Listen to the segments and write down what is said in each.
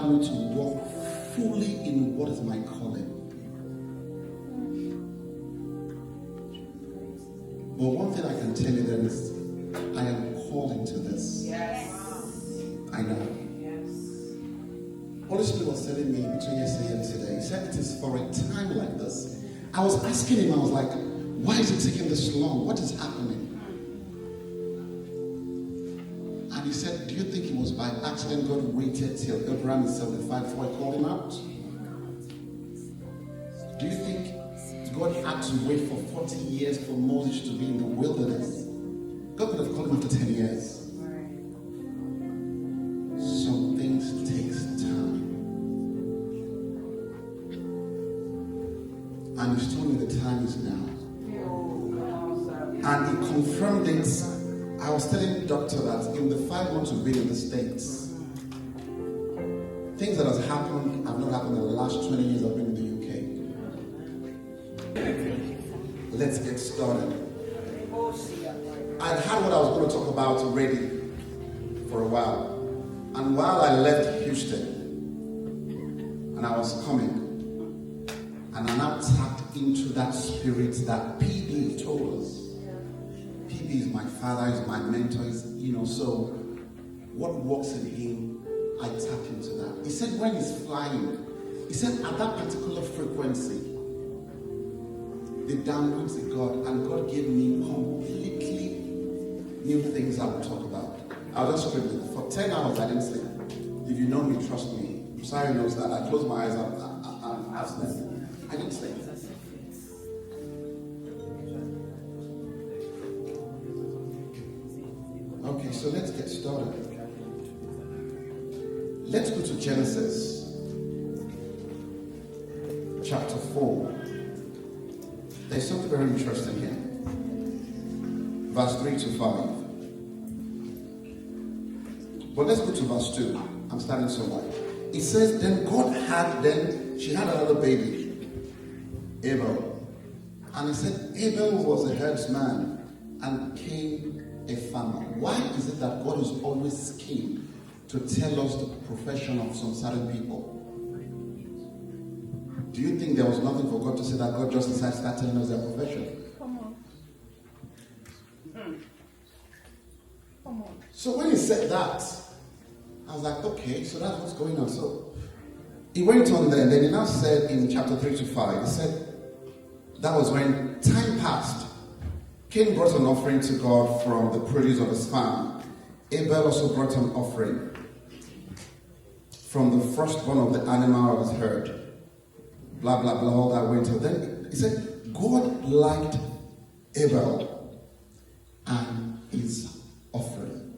me to walk fully in what is my calling. But one thing I can tell you then is, I am called into this. Yes. I know. Yes. Holy Spirit was telling me between yesterday and today. He said it is for a time like this. I was asking him, I was like, why is it taking this long? What is happening? And he said, do you think it was by accident God waited till Abraham is 75 before he called him out? Do you think God had to wait for 40 years for Moses to be in the wilderness? God could have called him after 10 years. Some things takes time. And he's told me the time is now. And he confirmed it. I was telling the doctor that in the 5 months we've been in the States, things that has happened have not happened in the last 20 years I've been in the UK. Let's get started. I'd had what I was going to talk about ready for a while. And while I left Houston, and I was coming, and I now tapped into that spirit that PB told us. PB is my father, is my mentor, so what works in him, I tap into that. He said when he's flying, he said at that particular frequency, the downloads of God, and God gave me completely new things I will talk about. I'll just scribble it. For 10 hours I didn't sleep. If you know me, trust me. Sorry knows that. I closed my eyes and asked them. I didn't sleep. Okay, so let's get started. Let's go to Genesis chapter 4. There's something very interesting here. Verse 3 to 5. But let's go to verse 2. I'm starting somewhere. It says, she had another baby, Abel. And he said, Abel was a herdsman and Cain a farmer. Why is it that God is always keen to tell us the profession of some certain people? Do you think there was nothing for God to say that God just decided to start telling us their profession? Come on. So when he said that, I was like, okay, so that's what's going on. So he went on there, and then he now said in chapter 3 to 5, he said that was when time passed. Cain brought an offering to God from the produce of his farm. Abel also brought an offering from the firstborn of the animal of his herd. Blah, blah, blah, all that went on. Then he said, God liked Abel and his offering.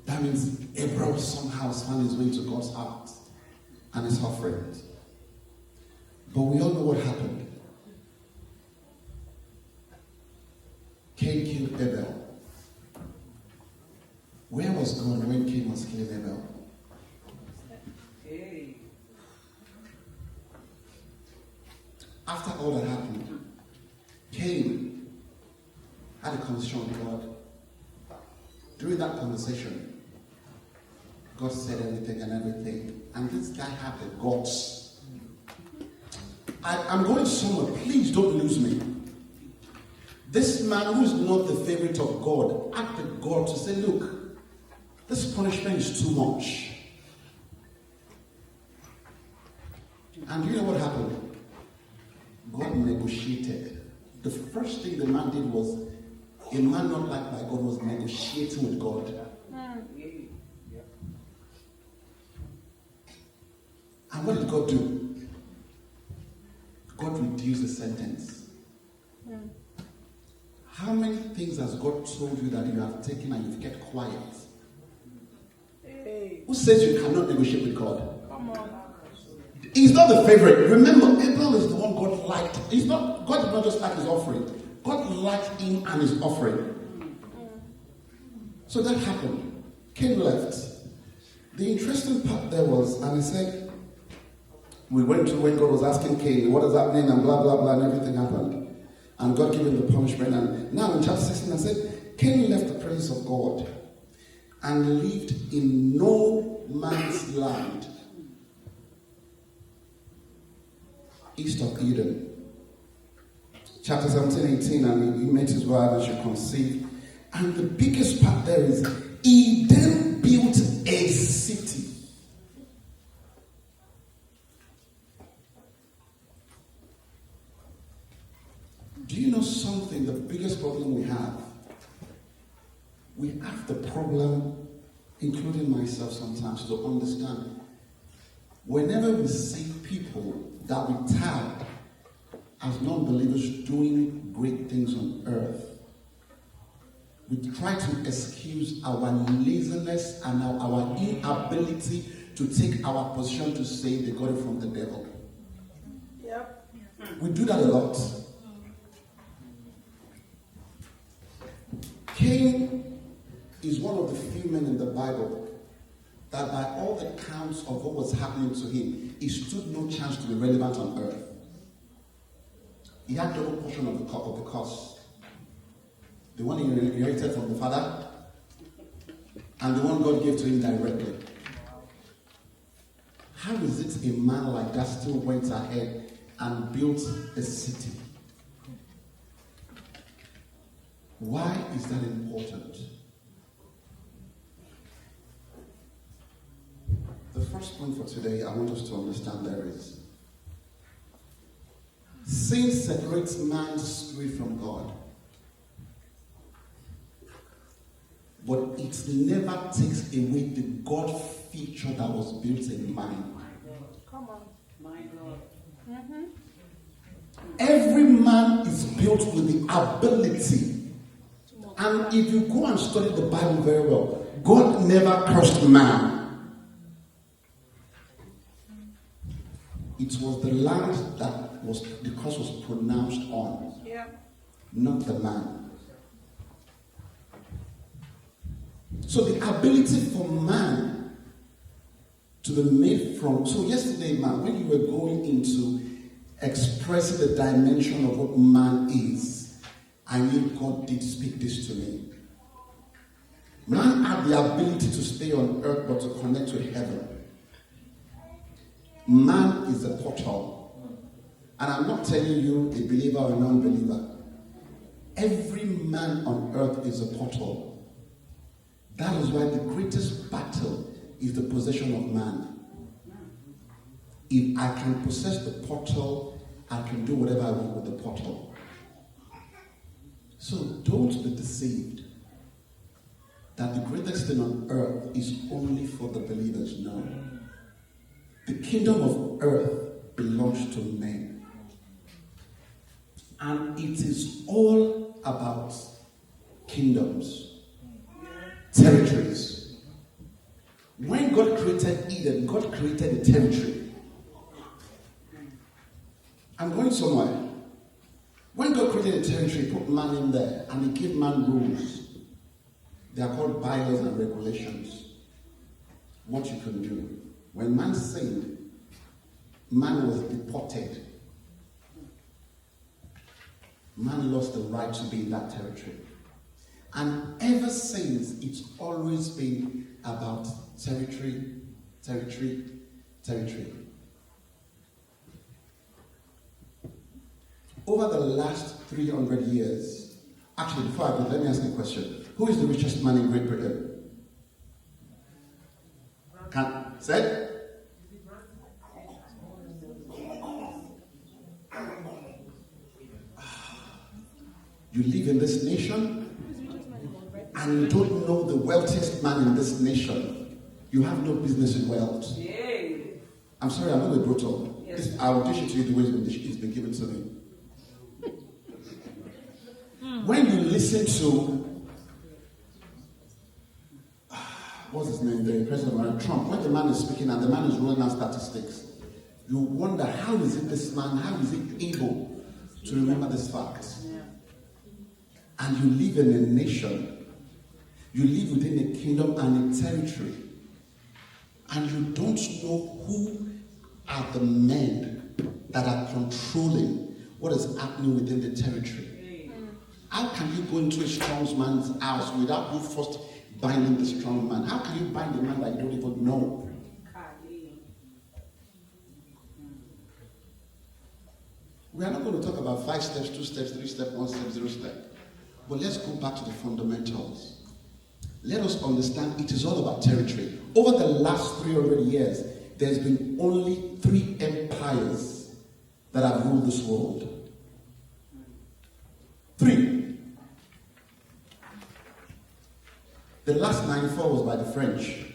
That means Abel somehow found his way to God's heart and his offerings. But we all know what happened. Cain killed Abel. Where was God when Cain was killing Abel? After all that happened, Cain had a conversation with God. During that conversation, God said everything and everything. And this guy had the guts. I'm going somewhere. Please don't lose me. This man who is not the favorite of God asked God to say, look, this punishment is too much. And you know what happened? God negotiated. The first thing the man did was, a man not liked by God was negotiating with God. And what did God do? God reduced the sentence. How many things has God told you that you have taken and you've kept quiet? Who says you cannot negotiate with God? He's not the favorite. Remember, Abel is the one God liked. God did not just like his offering. God liked him and his offering. So that happened. Cain left. The interesting part there was, and he said, we went to when God was asking Cain, what does that mean? And blah, blah, blah, and everything happened. And God gave him the punishment. And now in chapter 16, I said, Cain left the presence of God and lived in no man's land east of Eden. Chapter 17, 18, and he met his wife and she conceived. And the biggest part there is, he then built a city. Do you know something? The biggest problem we have the problem, including myself sometimes, to understand. Whenever we see people that we tag as non-believers doing great things on earth, we try to excuse our laziness and our inability to take our position to say they got it from the devil. Yep. We do that a lot. Cain is one of the few men in the Bible that by all the counts of what was happening to him, he stood no chance to be relevant on earth. He had double portion of the curse. The one he inherited from the father, and the one God gave to him directly. How is it a man like that still went ahead and built a city? Why is that important? The first point for today I want us to understand there is sin separates man's spirit from God, but it never takes away the God feature that was built in man. Come on. My Lord. Mm-hmm. Every man is built with the ability. And if you go and study the Bible very well, God never cursed man. It was the land that the curse was pronounced on, not the man. So the ability for man to be made from... So yesterday, man, when you were going into expressing the dimension of what man is, I knew God did speak this to me. Man had the ability to stay on earth but to connect to heaven. Man is a portal. And I'm not telling you a believer or a non-believer. Every man on earth is a portal. That is why the greatest battle is the possession of man. If I can possess the portal, I can do whatever I want with the portal. So don't be deceived that the greatest thing on earth is only for the believers. No. The kingdom of earth belongs to men. And it is all about kingdoms, territories. When God created Eden, God created a territory. I'm going somewhere. When God created a territory, He put man in there and He gave man rules. They are called bylaws and regulations. What you can do. When man sinned, man was deported. Man lost the right to be in that territory. And ever since, it's always been about territory, territory, territory. Over the last 300 years, actually, before I go, let me ask you a question. Who is the richest man in Great Britain? Said? You live in this nation and you don't know the wealthiest man in this nation. You have no business in wealth. I'm sorry, I'm not a brutal. I will dish it to you the way it's been given to me. When you listen to what's his name, the President of Trump, when the man is speaking and the man is rolling out statistics, you wonder, how is it this man, how is he able to remember this fact? And you live in a nation, you live within a kingdom and a territory, and you don't know who are the men that are controlling what is happening within the territory. How can you go into a strong man's house without you first binding the strong man. How can you bind a man that you don't even know? We are not going to talk about 5 steps, 2 steps, 3 steps, 1 step, 0 step. But let's go back to the fundamentals. Let us understand it is all about territory. Over the last 300 years, there's been only 3 empires that have ruled this world. 3. The last 94 was by the French.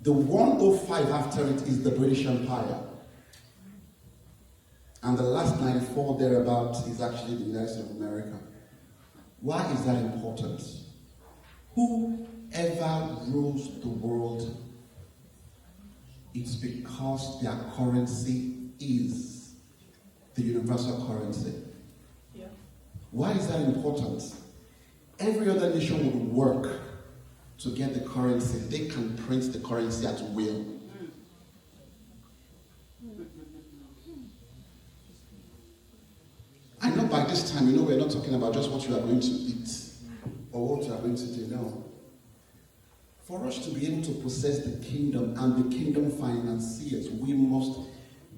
The 105 after it is the British Empire. And the last 94 thereabout is actually the United States of America. Why is that important? Whoever rules the world, it's because their currency is the universal currency. Yeah. Why is that important? Every other nation would work to get the currency. They can print the currency at will. I know by this time, we're not talking about just what you are going to eat or what you are going to do. No. For us to be able to possess the kingdom and the kingdom financiers, we must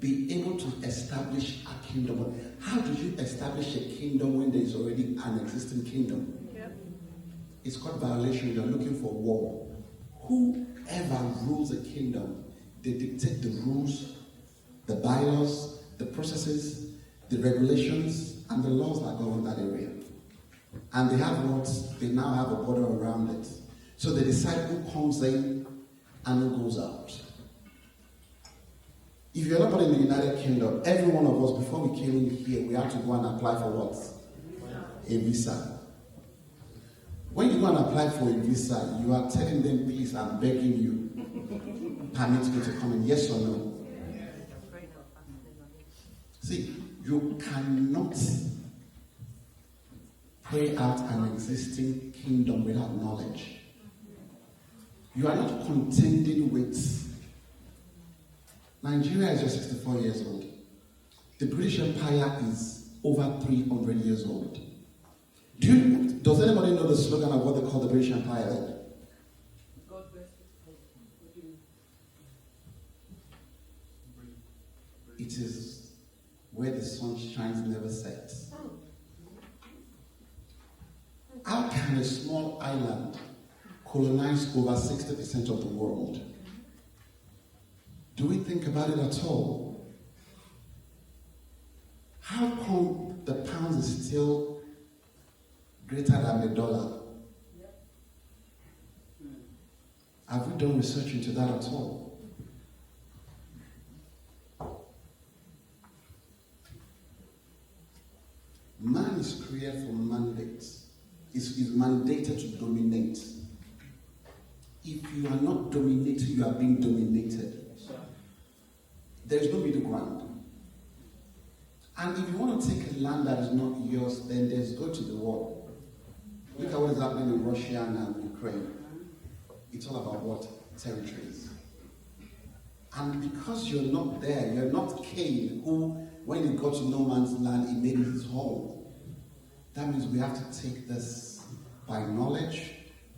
be able to establish a kingdom. How do you establish a kingdom when there is already an existing kingdom? Yep. It's called violation. You're looking for war. Whoever rules a kingdom, they dictate the rules, the bylaws, the processes, the regulations, and the laws that govern that area. And they now have a border around it. So they decide who comes in and who goes out. If you're not in the United Kingdom, every one of us, before we came in here, we had to go and apply for what? A visa. When you go and apply for a visa, you are telling them, please, I'm begging you, permit me to come in, yes or no? See, you cannot pray out an existing kingdom without knowledge. You are not contending with Nigeria is just 64 years old. The British Empire is over 300 years old. Does anybody know the slogan of what they call the British Empire? God bless it. It is where the sun shines never sets. How can a small island colonize over 60% of the world? Do we think about it at all? How come the pound is still greater than the dollar? Have we done research into that at all? Man is created for mandates. Is mandated to dominate. If you are not dominating, you are being dominated. There is no middle ground. And if you want to take a land that is not yours, then there's go to the war. Look at what is happening in Russia and Ukraine. It's all about what? Territories. And because you're not there, you're not Cain, who, when he got to no man's land, he made it his home. That means we have to take this by knowledge,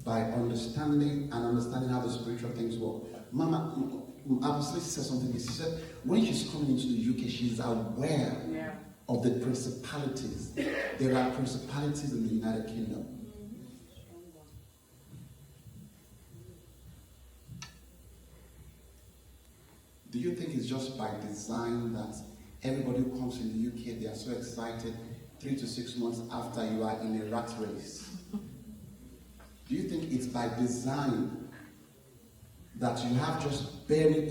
by understanding, and understanding how the spiritual things work. Mama, Apostle said something. She said, when she's coming into the UK, she's aware of the principalities. There are principalities in the United Kingdom. Do you think it's just by design that everybody who comes in the UK, they are so excited 3 to 6 months after you are in a rat race? Do you think it's by design that you have just barely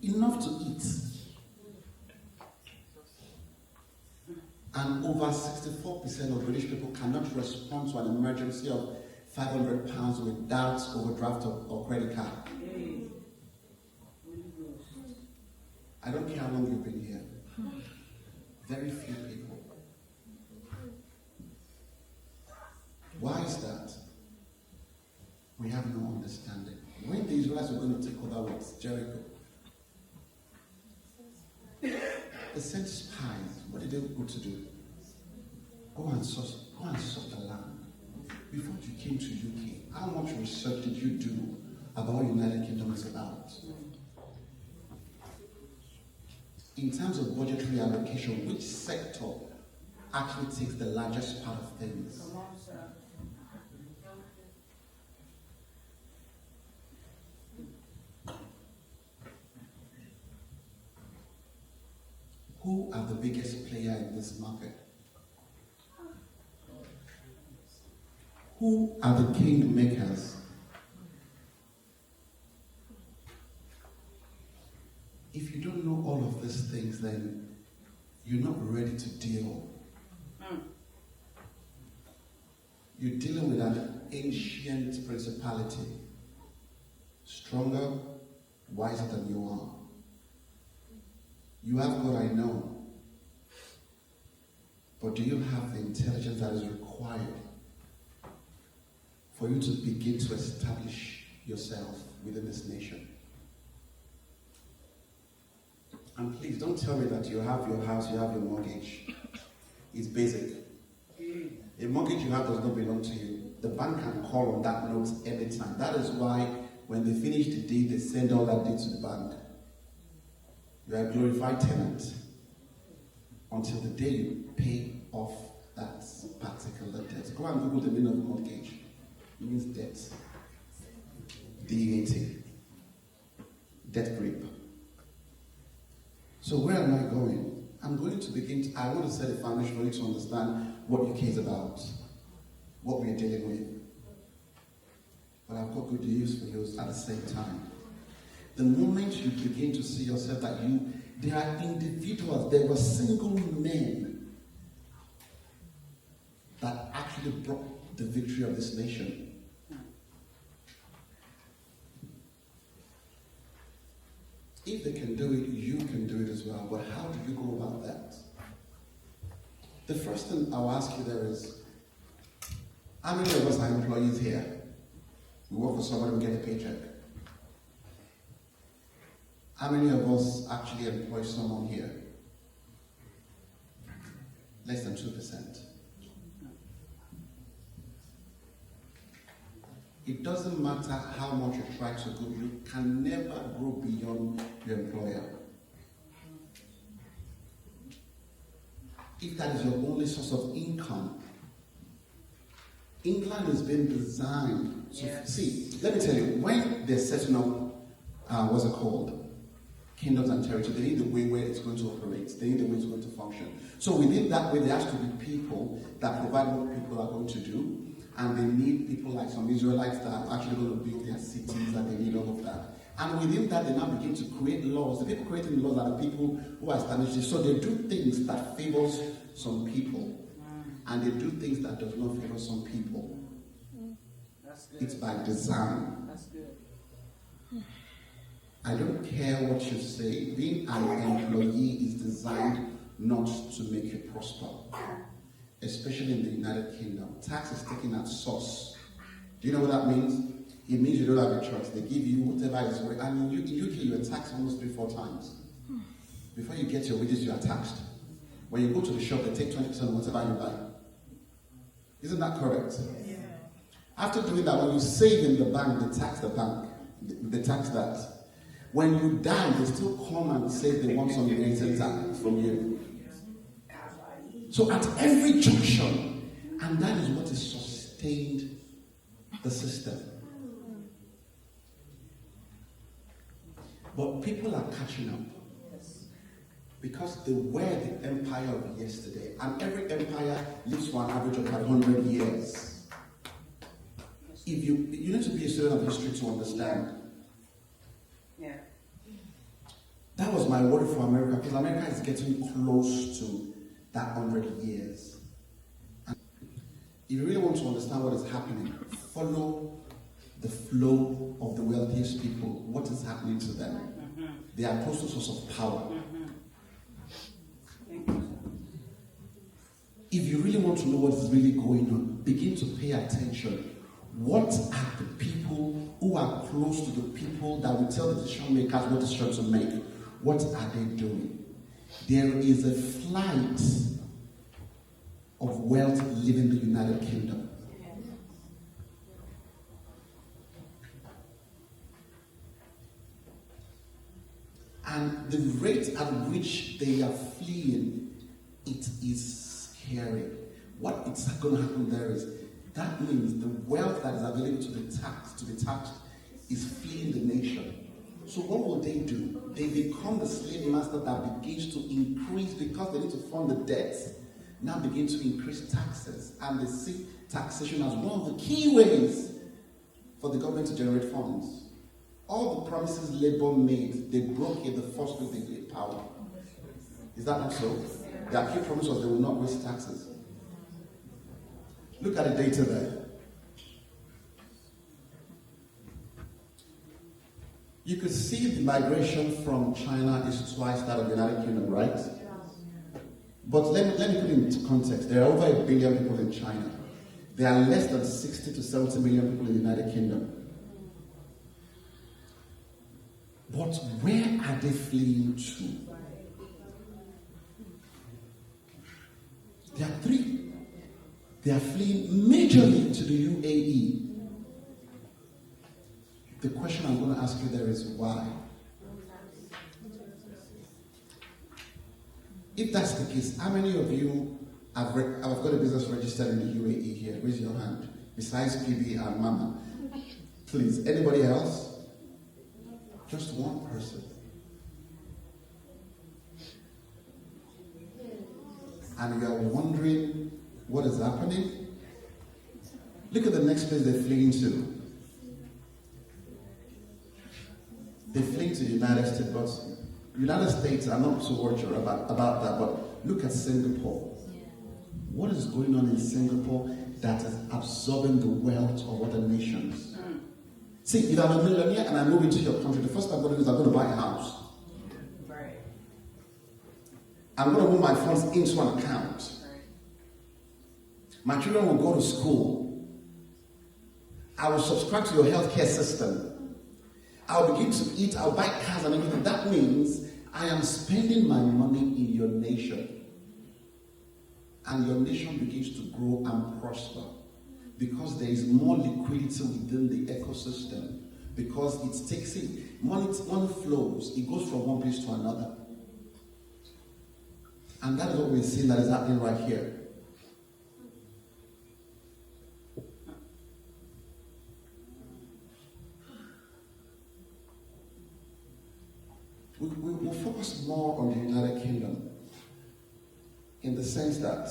enough to eat? And over 64% of British people cannot respond to an emergency of £500 without overdraft or credit card. I don't care how long you've been here. Very few people. Why is that? We have no understanding. When the Israelites were going to take over with Jericho, they sent spies. What did they go to do? Go and search the land. before you came to UK, how much research did you do about what United Kingdom is about? In terms of budgetary allocation, which sector actually takes the largest part of things? Come on, sir. Who are the biggest player in this market? Who are the king makers? If you don't know all of these things, then you're not ready to deal. You're dealing with an ancient principality, stronger, wiser than you are. You have God, I know. But do you have the intelligence that is required for you to begin to establish yourself within this nation? And please don't tell me that you have your house, you have your mortgage. It's basic. A mortgage you have does not belong to you. The bank can call on that note anytime. That is why when they finish the deed, they send all that deed to the bank. You are a glorified tenant until the day you pay off that particular debt. Go and Google the meaning of mortgage. It means debt. D-E-A-T. Debt grip. So where am I going? I'm going to I want to set a foundation for you to understand what UK is about, what we're dealing with. But I've got good news for you at the same time. The moment you begin to see yourself that there are individuals, there were single men that actually brought the victory of this nation. If they can do it, you can do it as well. But how do you go about that? The first thing I'll ask you there is, how many of us are employees here? We work for somebody, we get a paycheck. How many of us actually employ someone here? Less than 2%. It doesn't matter how much you try to grow, you can never grow beyond your employer. If that is your only source of income, England has been designed to, see, let me tell you, when they're setting up, what's it called? Kingdoms and territories, they need the way where it's going to operate. They need the way it's going to function. So within that way, there has to be people that provide what people are going to do. And they need people like some Israelites that are actually going to build their cities, and they need all of that. And within that, they now begin to create laws. The people creating laws are the people who are established. So they do things that favors some people, and they do things that does not favor some people. That's good. It's by design. That's good. I don't care what you say. Being an employee is designed not to make you prosper. Especially in the United Kingdom. Tax is taken at source. Do you know what that means? It means you don't have a choice. They give you whatever is worth. And in UK, you are taxed almost 3-4 times. Before you get your wages, you are taxed. When you go to the shop, they take 20% of whatever you buy. Isn't that correct? Yeah. After doing that, when you save in the bank, they tax the bank. They tax that. When you die, they still come and say they want some related tax from you. So at every junction, and that is what has sustained the system. But people are catching up because they were the empire of yesterday, and every empire lives for an average of 500 years. If you need to be a student of history to understand. Yeah. That was my worry for America, because America is getting close to that 100 years. And if you really want to understand what is happening, follow the flow of the wealthiest people. What is happening to them? Mm-hmm. They are close to source of power. Mm-hmm. Thank you, sir. If you really want to know what is really going on, begin to pay attention. What are the people who are close to the people that will tell the decision makers what decisions to make? What are they doing? There is a flight of wealth leaving the United Kingdom. And the rate at which they are fleeing, it is scary. What is going to happen there is, that means the wealth that is available to be taxed, is fleeing the nation. So what will they do? They become the slave master that begins to increase, because they need to fund the debts, now begin to increase taxes. And they see taxation as one of the key ways for the government to generate funds. All the promises Labour made, they broke it the first week they gained power. Is that not so? Their key promise was they will not raise taxes. Look at the data there. You could see the migration from China is twice that of the United Kingdom, right? But let me put it into context. There are over 1 billion people in China. There are less than 60 to 70 million people in the United Kingdom. But where are they fleeing to? There are three. They are fleeing majorly to the UAE. The question I'm going to ask you there is why? If that's the case, how many of you have got a business registered in the UAE here? Raise your hand. Besides PB and Mama. Please, anybody else? Just one person. And you are wondering what is happening? Look at the next place they're fleeing to. They flee to the United States, but United States, I'm not so worried about that, but look at Singapore. What is going on in Singapore that is absorbing the wealth of other nations? See, if I'm a millionaire and I move into your country, the first thing I'm going to do is I'm going to buy a house. Right. I'm going to move my funds into an account. My children will go to school. I will subscribe to your healthcare system. I'll begin to eat, I'll buy cars and everything. That means I am spending my money in your nation. And your nation begins to grow and prosper. Because there is more liquidity within the ecosystem. Because it takes it. Money flows. It goes from one place to another. And that is what we're seeing that is happening right here. We'll focus more on the United Kingdom in the sense that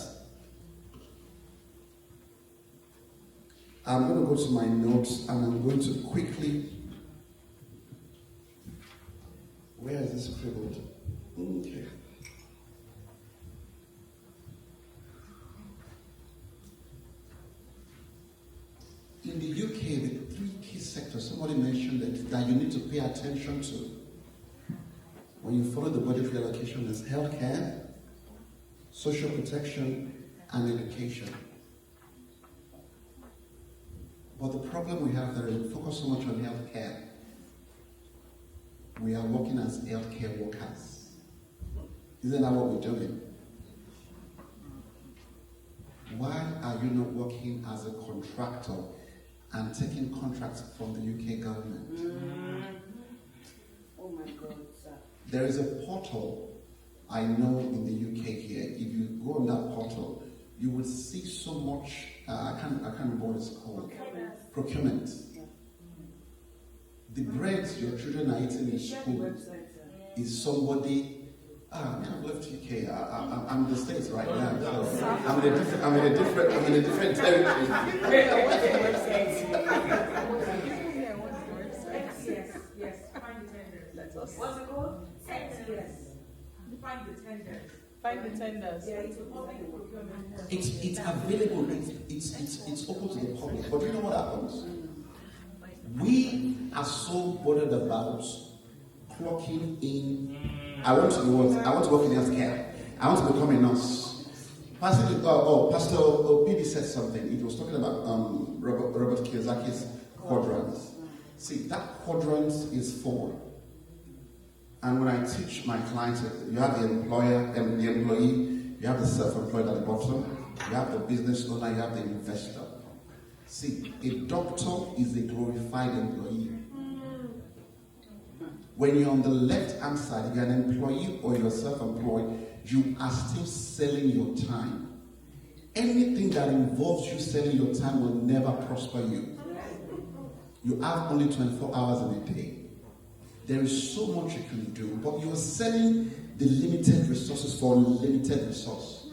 I'm going to go to my notes and I'm going to quickly. Where is this scribbled? Okay. In the UK, the 3 key sectors, somebody mentioned that you need to pay attention to when you follow the budget reallocation is healthcare, social protection, and education. But the problem we have there is we focus so much on healthcare. We are working as healthcare workers. Isn't that what we're doing? Why are you not working as a contractor and taking contracts from the UK government? Oh my God, sir. There is a portal I know in the UK here. If you go on that portal, you will see so much. I can't remember what it's called. Procurement. Yeah. The bread your children are eating in school is somebody. I've left UK. I'm in the States right now. So I'm in a different territory. Yes. Find the tenders. What's it called? Yes. Find the tenders. Find the tenders. Yeah, it's a public procurement. It's available. It's open to the public. But you know what happens? We are so bothered about clocking in. I want to work in healthcare. I want to become a nurse. Pastor OPD said something. It was talking about Robert Kiyosaki's quadrants. See, that quadrant is 4. And when I teach my clients, you have the employer and the employee, you have the self-employed at the bottom, you have the business owner, you have the investor. See, a doctor is a glorified employee. When you're on the left-hand side, if you're an employee or you're self-employed, you are still selling your time. Anything that involves you selling your time will never prosper you. You have only 24 hours in a day. There is so much you can do, but you're selling the limited resources for limited resource.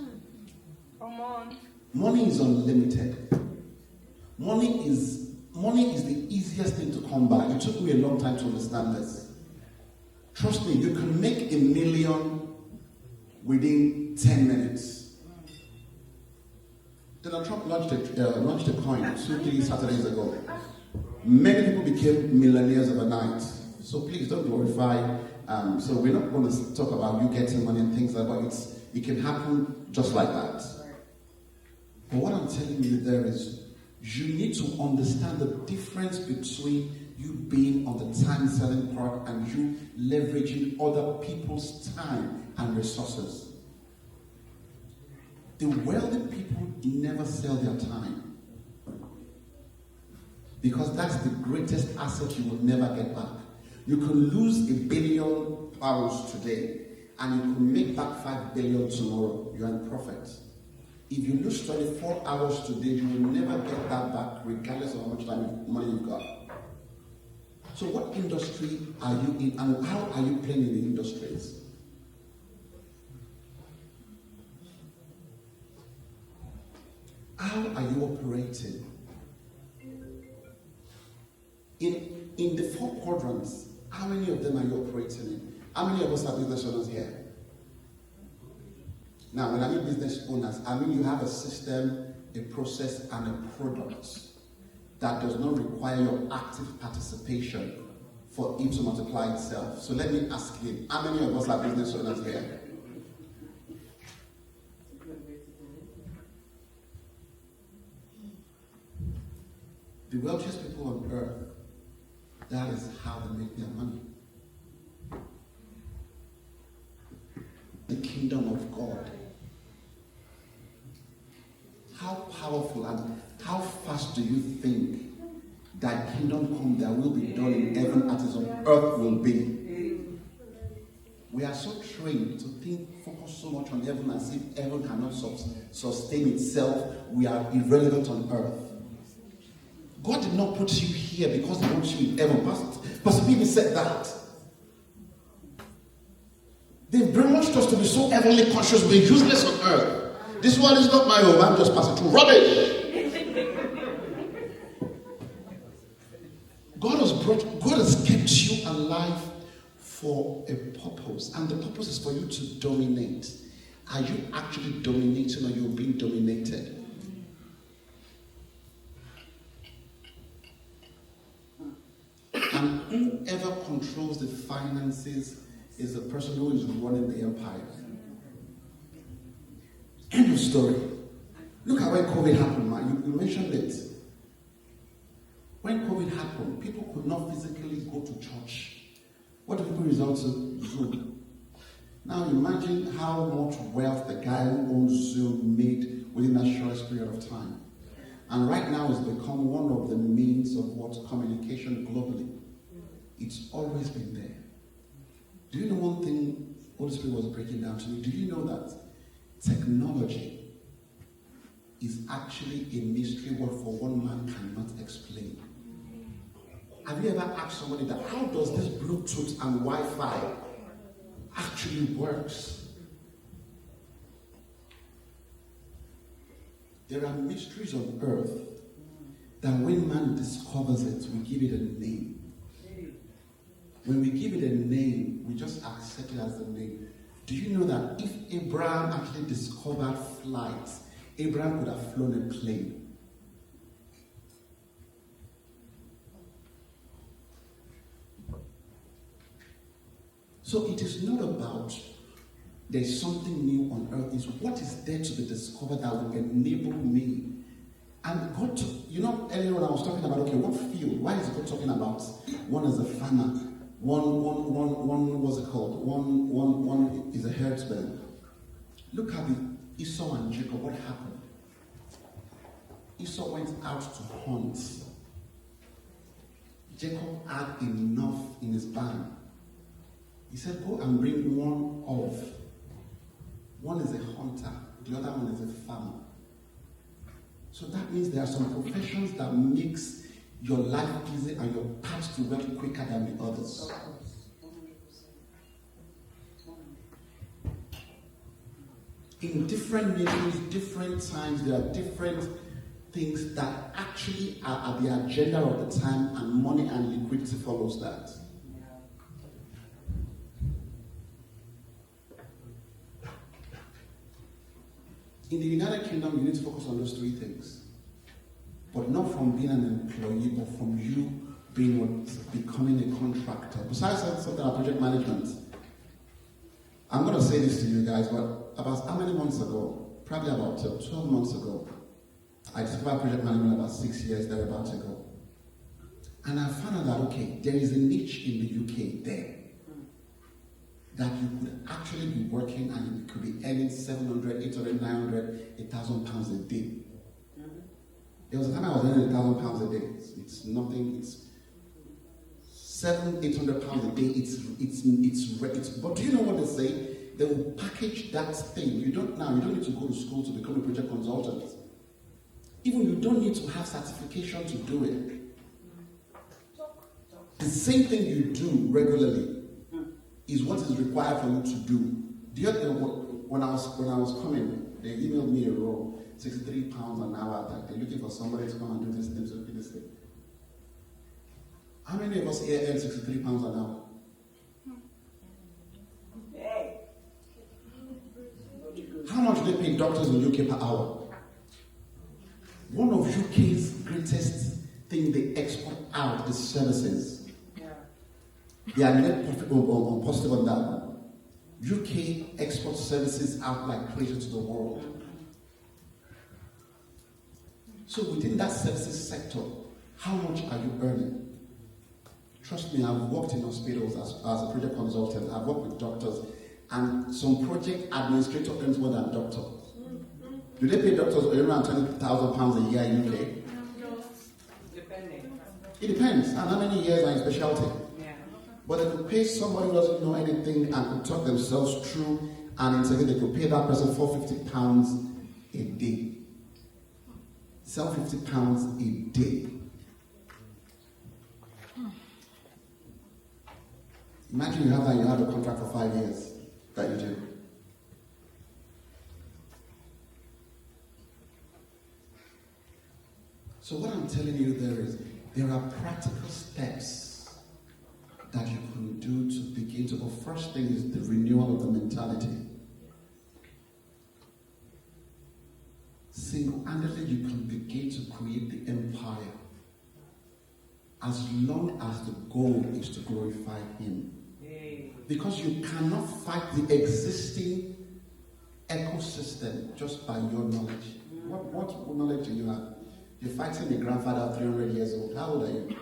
Come on. Money is unlimited. Money is the easiest thing to come by. It took me a long time to understand this. Trust me, you can make $1 million within 10 minutes. Donald Trump launched a coin 2-3 Saturdays ago. Many people became millionaires overnight. So please don't glorify. So we're not going to talk about you getting money and things like that, but it can happen just like that. But what I'm telling you there is, you need to understand the difference between you being on the time selling part and you leveraging other people's time and resources. The wealthy people never sell their time, because that's the greatest asset you will never get back. You can lose £1 billion today and you can make back 5 billion tomorrow. You're in profit. If you lose 24 hours today, you will never get that back, regardless of how much money you've got. So what industry are you in, and how are you playing in the industries? How are you operating? In the 4 quadrants, how many of them are you operating in? How many of us are business owners here? Now, when I mean business owners, I mean you have a system, a process, and a product that does not require your active participation for it to multiply itself. So let me ask you, how many of us are business owners here? The wealthiest people on earth, that is how they make their money. The kingdom of God. How powerful and how fast do you think that kingdom come that will be done in heaven as on earth will be? We are so trained to focus so much on heaven as if heaven cannot sustain itself. We are irrelevant on earth. God did not put you here because he wants you in heaven. Pastor Bibi said that. They've brainwashed us to be so heavenly conscious, we're useless on earth. This one is not Mayowa, I'm just passing through rubbish. God has kept you alive for a purpose, and the purpose is for you to dominate. Are you actually dominating, or you're being dominated? And whoever controls the finances is the person who is running the empire. End of story. Look at when COVID happened, man. You mentioned it. When COVID happened, people could not physically go to church. What do people resort to? Zoom. Now imagine how much wealth the guy who owns Zoom made within that short period of time. And right now it's become one of the means of communication globally. It's always been there. Do you know one thing Holy Spirit was breaking down to me? Do you know that technology is actually a mystery word for one man cannot explain? Have you ever asked somebody that how does this Bluetooth and Wi-Fi actually works? There are mysteries on earth that when man discovers it, we give it a name. When we give it a name, we just accept it as a name. Do you know that if Abraham actually discovered flight, Abraham could have flown a plane? So it is not about there's something new on earth. It's what is there to be discovered that will enable me. And God, earlier when I was talking about, okay, what field? Why is God talking about one as a farmer? One what's it called? One is a herdsman. Look at Esau and Jacob. What happened? Esau went out to hunt. Jacob had enough in his barn. He said, go and bring one of. One is a hunter, the other one is a farmer. So that means there are some professions that makes your life easy and your path to wealth quicker than the others. In different nations, different times, there are different things that actually are at the agenda of the time, and money and liquidity follows that. In the United Kingdom, you need to focus on those three things. But not from being an employee, but from you becoming a contractor. Besides something about project management, I'm going to say this to you guys, but about how many months ago? Probably about 12 months ago. I discovered project management about 6 years thereabouts ago. And I found out that, okay, there is a niche in the UK there that you could actually be working and you could be earning 700, 800, 900, 1,000 pounds a day. There was a time I was earning 1,000 pounds a day. It's nothing, it's 700, 800 pounds a day. It's but do you know what they say? They will package that thing. You don't need to go to school to become a project consultant. Even you don't need to have certification to do it. The same thing you do regularly is what is required for you to do. The other when I was coming, they emailed me a role, £63 an hour, that they're looking for somebody to come and do this thing. How many of us here earn £63 an hour? How much do they pay doctors in UK per hour? One of UK's greatest thing they export out is services. They are net profitable or positive on that one. UK exports services out like crazy to the world. So within that services sector, how much are you earning? Trust me, I've worked in hospitals as a project consultant. I've worked with doctors, and some project administrator earns more than doctor. Do they pay doctors around £20,000 a year in UK? Depending. It depends, and how many years are in specialty. But they could pay somebody who doesn't know anything and could talk themselves through and interview. They could pay that person £450 a day. £750 a day. Imagine you have a contract for 5 years that you do. So what I'm telling you there are practical steps that you can do to begin to. But first thing is the renewal of the mentality. Single-handedly, you can begin to create the empire as long as the goal is to glorify Him. Because you cannot fight the existing ecosystem just by your knowledge. What knowledge do you have? You're fighting a grandfather of 300 years old. How old are you?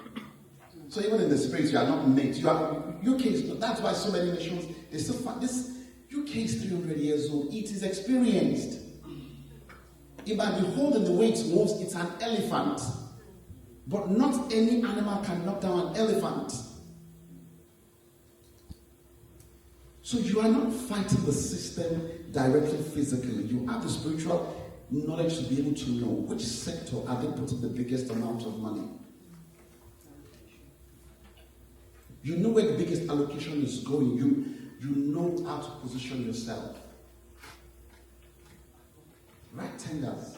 So even in the spirit, you are not made. You are UK. That's why so many nations they still fight. This UK is 300 years old. It is experienced. It might be holding the way it moves. It's an elephant, but not any animal can knock down an elephant. So you are not fighting the system directly physically. You have the spiritual knowledge to be able to know which sector are they putting the biggest amount of money. You know where the biggest allocation is going. You know how to position yourself. Write tenders.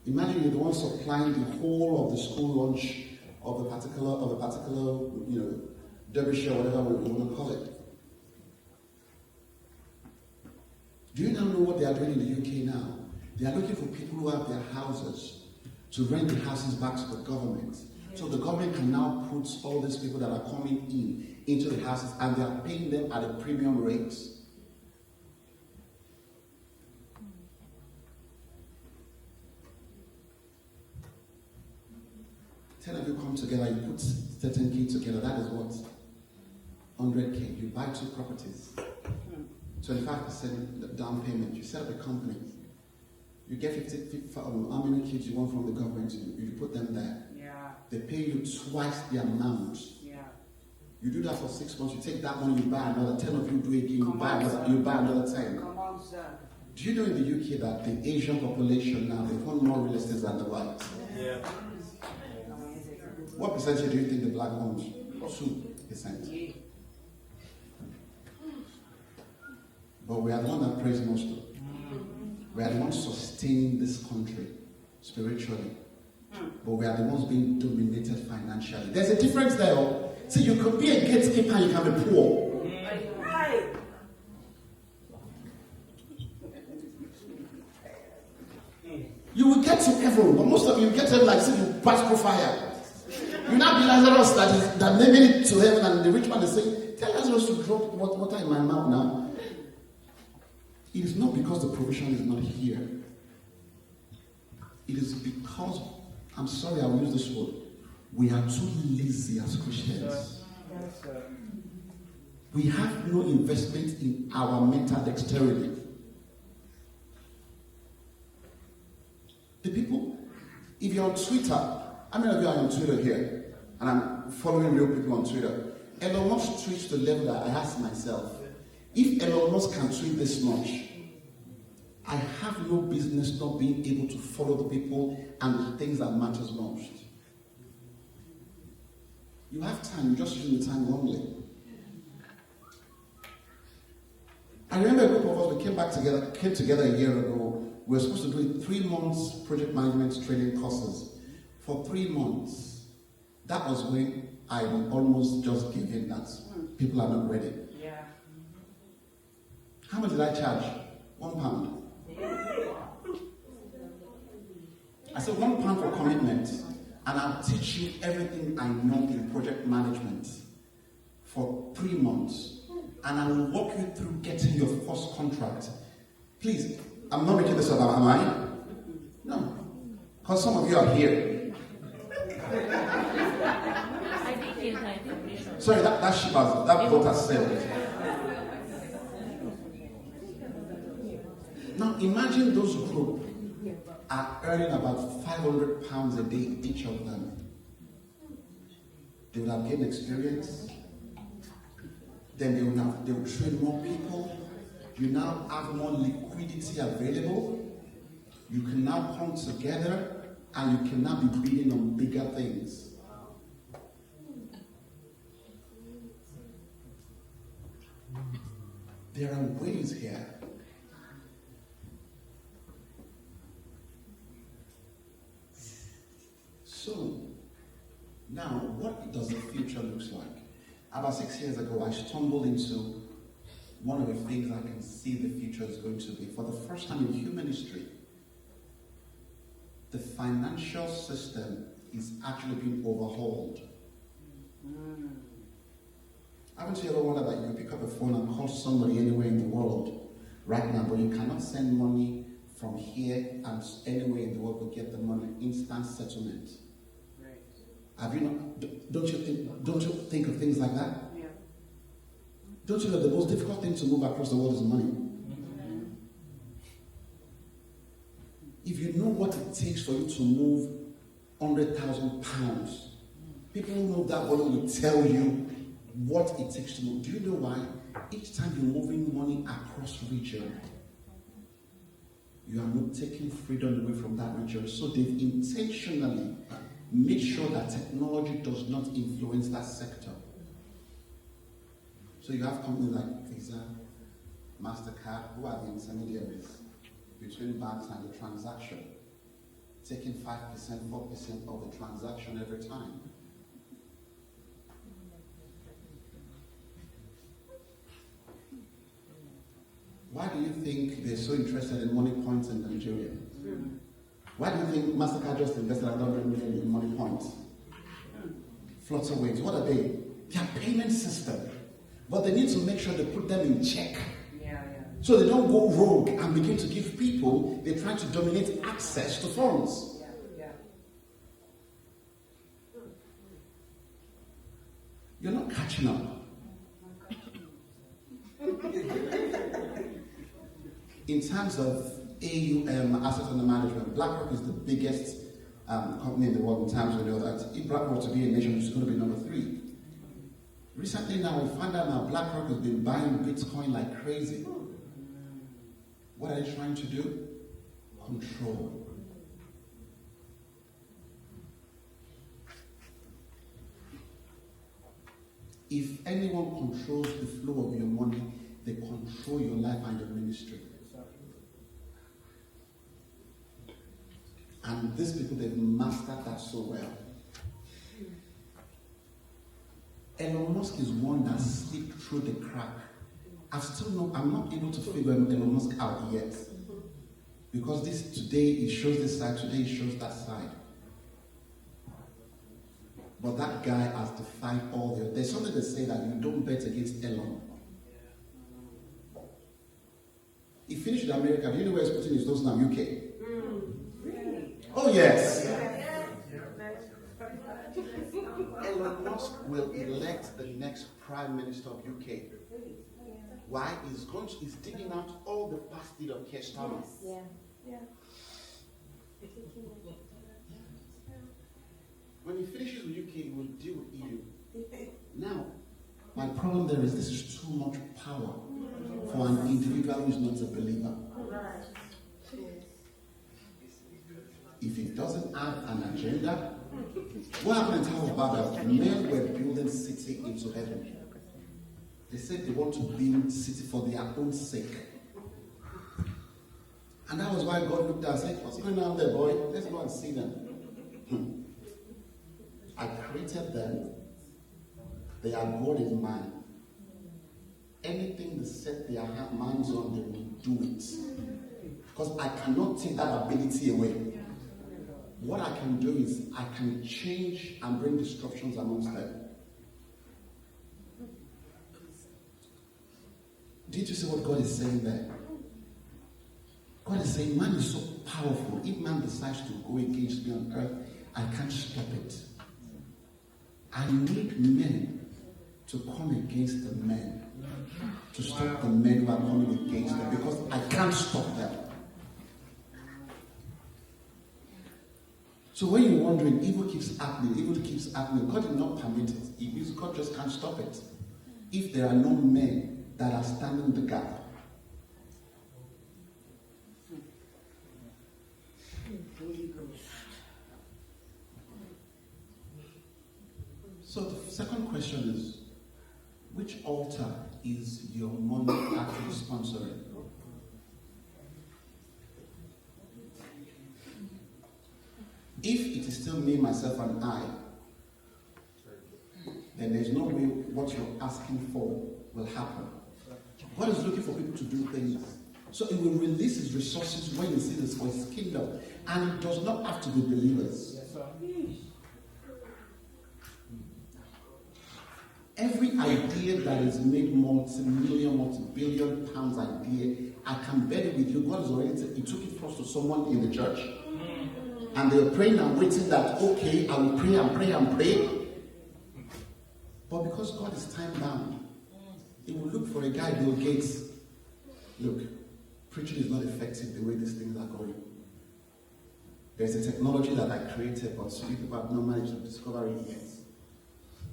Imagine you're the one supplying the whole of the school lunch of the particular, Derbyshire, whatever we want to call it. Do you now know what they are doing in the UK now? They are looking for people who have their houses to rent the houses back to the government. So the government can now put all these people that are coming into the houses, and they are paying them at a premium rate. 10 of you come together, you put certain key together, that is what? 100K. You buy 2 properties, 25% down payment, you set up a company, you get 50 how many kids you want from the government, you put them there. Yeah. They pay you twice the amount. Yeah. You do that for 6 months, you take that money, you buy another 10 of you do it again, you buy another 10. Come on, sir. Do you know in the UK that the Asian population now, they own more real estate than the whites? Yeah. What percentage do you think the black owns? 2%. But we are the one that praise most of. We are the ones sustaining this country spiritually. But we are the ones being dominated financially. There's a difference there. See, you could be a gatekeeper and you can be poor. You will get to heaven, but most of you get to heaven like you pass through fire. You now be Lazarus that made it to heaven, and the rich man is saying, tell Lazarus to drop water in my mouth now. It is not because the provision is not here. It is because, I'm sorry I will use this word, we are too lazy as Christians. We have no investment in our mental dexterity. The people, if you're on Twitter, how many of you are on Twitter here? And I'm following real people on Twitter. Elon Musk tweets to the level that I ask myself, if Elon Musk can tweet this much, I have no business not being able to follow the people and the things that matters most. You have time, you're just using the time wrongly. I remember a group of us, we came together a year ago. We were supposed to do 3 months project management training courses. For 3 months, that was when I almost just gave in that people are not ready. Yeah. How much did I charge? £1. I said £1 for commitment, and I'll teach you everything I know in project management for 3 months, and I will walk you through getting your first contract. Please, I'm not making this up, am I? No, because some of you are here. Sorry, that ship has, that boat has sailed. Now imagine those group are earning about £500 a day, each of them. They would have gained experience. Then they will train more people. You now have more liquidity available. You can now come together and you can now be bidding on bigger things. There are ways here. So, now what does the future look like? About 6 years ago, I stumbled into one of the things I can see the future is going to be. For the first time in human history, the financial system is actually being overhauled. Haven't you ever wondered that you can pick up a phone and call somebody anywhere in the world right now, but you cannot send money from here and anywhere in the world to get the money, instant settlement? Right. Have you not? Don't you think of things like that? Yeah. Don't you know the most difficult thing to move across the world is money? Mm-hmm. If you know what it takes for you to move £100,000, people who know that volume will tell you what it takes to move. Do you know why? Each time you're moving money across region, you are not taking freedom away from that region. So they've intentionally made sure that technology does not influence that sector. So you have companies like Visa, MasterCard, who are the intermediaries between banks and the transaction, taking 5%, 4% of the transaction every time. Why do you think they're so interested in money points in Nigeria? Why do you think MasterCard just invested $100 million in money points? Flutterwaves, what are they? They are payment system. But they need to make sure they put them in check. Yeah. So they don't go rogue and begin to give people, they're trying to dominate access to funds. Yeah. You're not catching up. In terms of AUM, assets under management, BlackRock is the biggest company in the world in terms of that. If BlackRock to be a nation, it's going to be number 3. Recently now, we found out now BlackRock has been buying Bitcoin like crazy. What are they trying to do? Control. If anyone controls the flow of your money, they control your life and your ministry. And these people, they've mastered that so well. Elon Musk is one that slipped through the crack. I'm not able to figure Elon Musk out yet. Because this today it shows this side, today it shows that side. But that guy has defied all the. There's something that say that you don't bet against Elon. He finished with America. Do you know where he's putting his nose now? UK. Really? Oh yes. Elon Musk will elect the next Prime Minister of UK. Why? He's digging out all the past deed of Keir Starmer. Yeah. When he finishes with UK, he will deal with EU. Now, my problem there is this is too much power for an individual who is not a believer. If he doesn't have an agenda, what happened in Tower of Babel? Men were building city into heaven. They said they want to build city for their own sake. And that was why God looked at and said, what's going on there, boy? Let's go and see them. I created them. They are God in mind. Anything they set their minds on, they will do it. Because I cannot take that ability away. What I can do is I can change and bring disruptions amongst them. Did you see what God is saying there? God is saying, man is so powerful. If man decides to go against me on earth, I can't stop it. I need men to come against the men. To stop the men who are coming against them. Because I can't stop them. So when you're wondering, evil keeps happening, God did not permit it. It means God just can't stop it. If there are no men that are standing the gap. So the second question is, which altar is your money actually sponsoring? If it is still me, myself, and I, then there's no way what you're asking for will happen. God is looking for people to do things. So it will release his resources when you see this for his kingdom. And it does not have to be believers. Every idea that is made multi-million, multi-billion pounds idea, I can bet it with you. God has already said, he took it first to someone in the church. And they were praying and waiting that, okay, I will pray and pray and pray. But because God is time bound, he will look for a guy, Bill Gates. Look, preaching is not effective the way these things are going. There's a technology that I created, but some people have not managed to discover it yet.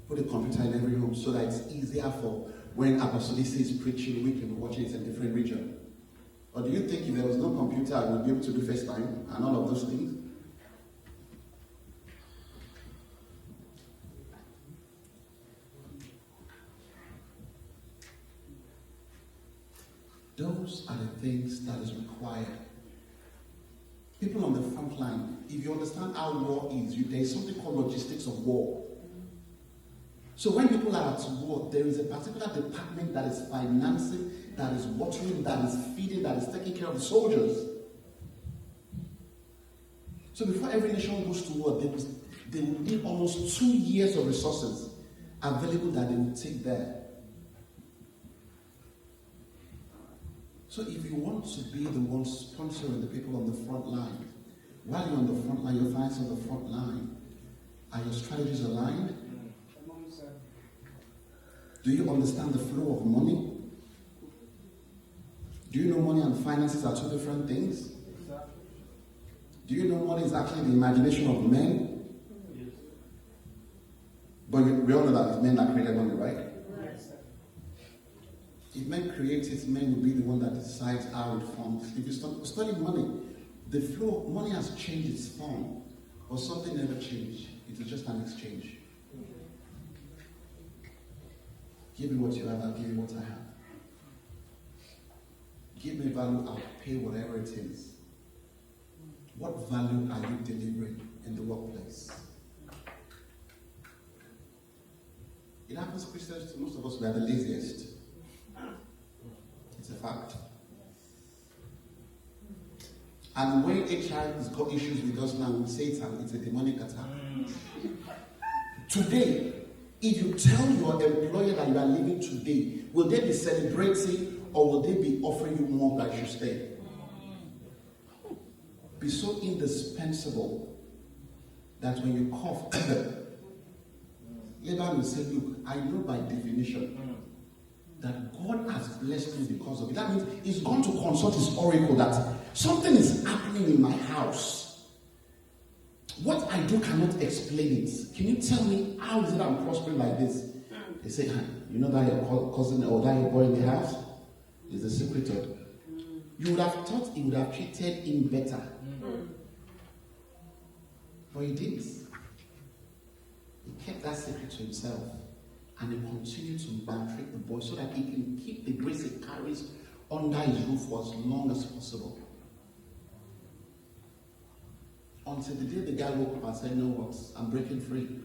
Put a computer in every home so that it's easier for when Apostle Lisa is preaching, we can watch it in a different region. Or do you think if there was no computer, I would be able to do FaceTime and all of those things? Those are the things that is required. People on the front line, if you understand how war is, there is something called logistics of war. So when people are at war, there is a particular department that is financing, that is watering, that is feeding, that is taking care of the soldiers. So before every nation goes to war, they will need almost 2 years of resources available that they will take there. So if you want to be the one sponsoring the people on the front line, while you're on the front line, your finances on the front line, are your strategies aligned? Do you understand the flow of money? Do you know money and finances are two different things? Do you know money is actually the imagination of men? But But we all know that it's men that created money, right? Yes, sir. If men create it, men will be the one that decides how it forms. If you study money, the flow of money has changed its form, but something never changed. It is just an exchange. Give me what you have, I'll give you what I have. Give me value, I'll pay whatever it is. What value are you delivering in the workplace? It happens, Christians, to most of us, we are the laziest. It's a fact. And when HR has got issues with us now, we say it's a demonic attack. Today, if you tell your employer that you are leaving today, will they be celebrating or will they be offering you more that you stay? Be so indispensable that when you cough, Laban will say, look, I know by definition that God has blessed me because of it. That means he's gone to consult his oracle that something is happening in my house. What I do cannot explain it. Can you tell me how is it I'm prospering like this? They say, you know that your cousin or that your boy in the house is the secretary. You would have thought he would have treated him better. But he didn't. He kept that secret to himself. And he continued to maltreat the boy so that he can keep the grace he carries under his roof for as long as possible. Until the day the guy woke up and said, "You know what? I'm breaking free."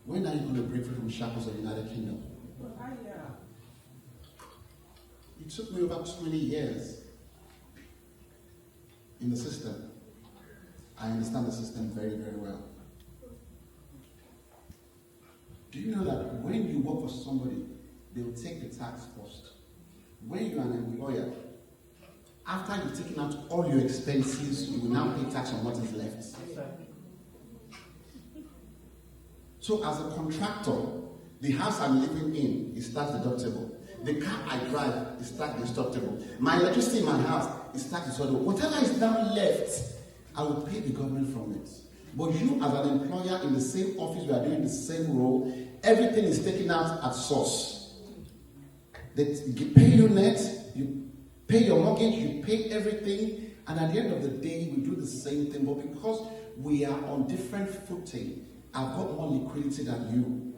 When are you going to break free from shackles of the United Kingdom? It took me over 20 years in the system. I understand the system very, very well. Do you know that when you work for somebody, they will take the tax first? When you're an employer, after you've taken out all your expenses, you will now pay tax on what is left. So as a contractor, the house I'm living in is tax deductible. The car I drive is tax deductible. My electricity in my house is tax deductible. Whatever is now left, I will pay the government from it. But you as an employer in the same office, we are doing the same role, everything is taken out at source. They pay you net, you pay your mortgage, you pay everything, and at the end of the day, we do the same thing. But because we are on different footing, I've got more liquidity than you.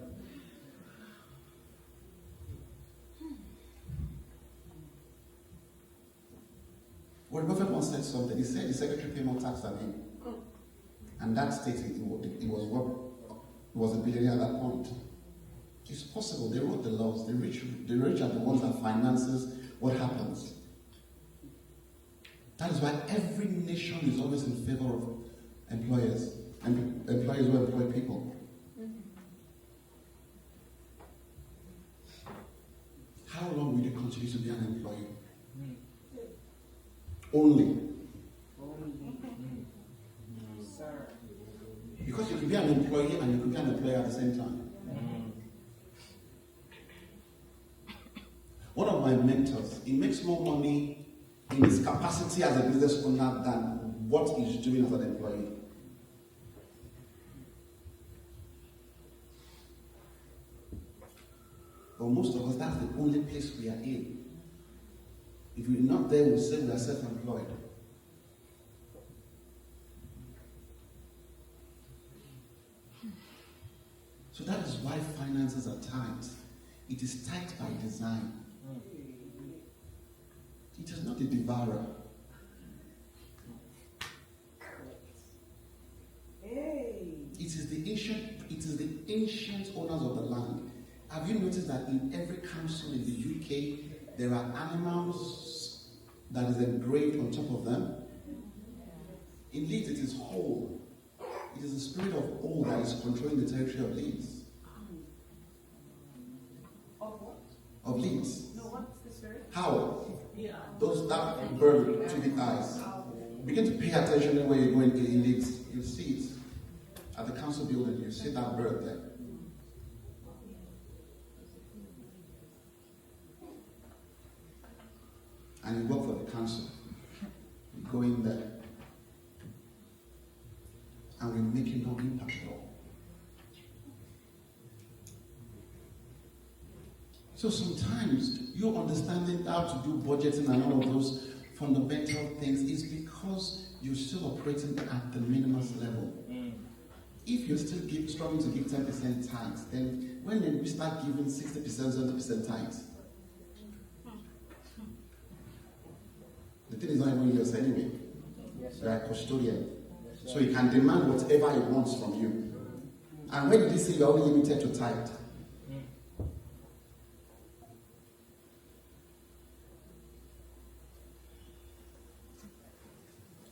Warren Buffett once said something. He said the secretary paid more tax than him. And that stated it was a billionaire at that point. It's possible. They wrote the laws. The rich are the ones that finances what happens. That is why every nation is always in favor of employers and employers who employ people. How long will you continue to be an employee? Only. Because you could be an employee and you could be an employer at the same time. One of my mentors, he makes more money in his capacity as a business owner than what he's doing as an employee. But most of us, that's the only place we are in. If we're not there, we'll say we are self-employed. So that is why finances are tight. It is tight by design. It is not a devourer. It is the ancient owners of the land. Have you noticed that in every council in the UK, there are animals that is engraved on top of them? In Leeds, it is whole. It is the spirit of old that is controlling the territory of Leeds. Of what? Of Leeds. No, what's the spirit? How? Yeah. Those that bird with two big eyes. Begin to pay attention when you go in Leeds. You see it. At the council building, you see that bird there. And you work for the council. You go in there. And we're making no impact at all. So sometimes you understanding how to do budgeting and all of those fundamental things is because you're still operating at the minimum level. If you're still struggling to give 10% tithes, then when we start giving 60%, 70% tithes, the thing is not even yours anyway. You're a custodian. So he can demand whatever he wants from you. And when did he say you're only limited to tithe?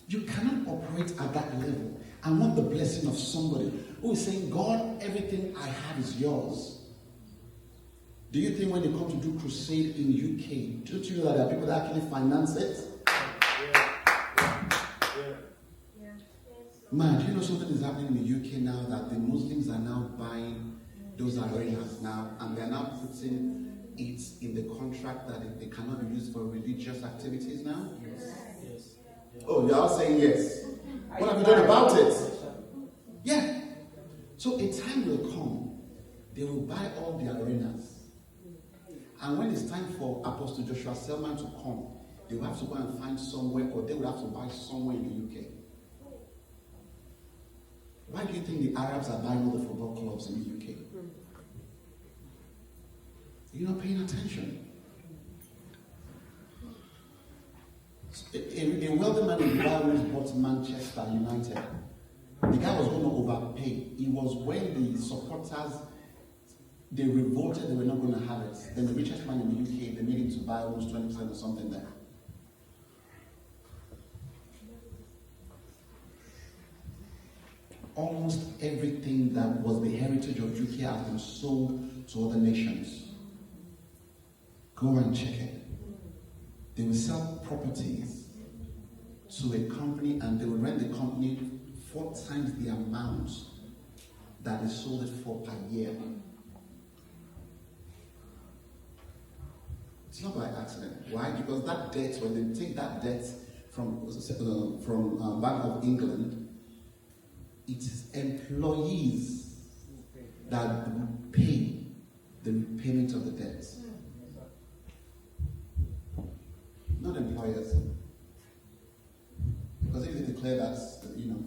You cannot operate at that level and want the blessing of somebody who is saying, God, everything I have is yours. Do you think when they come to do crusade in UK, don't you know that there are people that actually finance it? Man, do you know something is happening in the UK now, that the Muslims are now buying those arenas now, and they're now putting it in the contract that they cannot be used for religious activities now? Yes. Oh, you're all saying yes. What have you done about it? Yeah. So a time will come, they will buy all the arenas. And when it's time for Apostle Joshua Selman to come, they will have to go and find somewhere, or they will have to buy somewhere in the UK. Why do you think the Arabs are buying all the football clubs in the UK? You're not paying attention. A wealthy man in Dubai bought Manchester United. The guy was going to overpay. It was when the supporters, they revolted, they were not going to have it. Then the richest man in the UK, they made him to buy almost 20% or something there. Almost everything that was the heritage of UK has been sold to other nations. Go and check it. They will sell properties to a company, and they will rent the company 4 times the amount that they sold it for per year. It's not by accident. Why? Because that debt, when they take that debt from Bank of England, it is employees that pay the repayment of the debt. Not employers. Because if they declare that,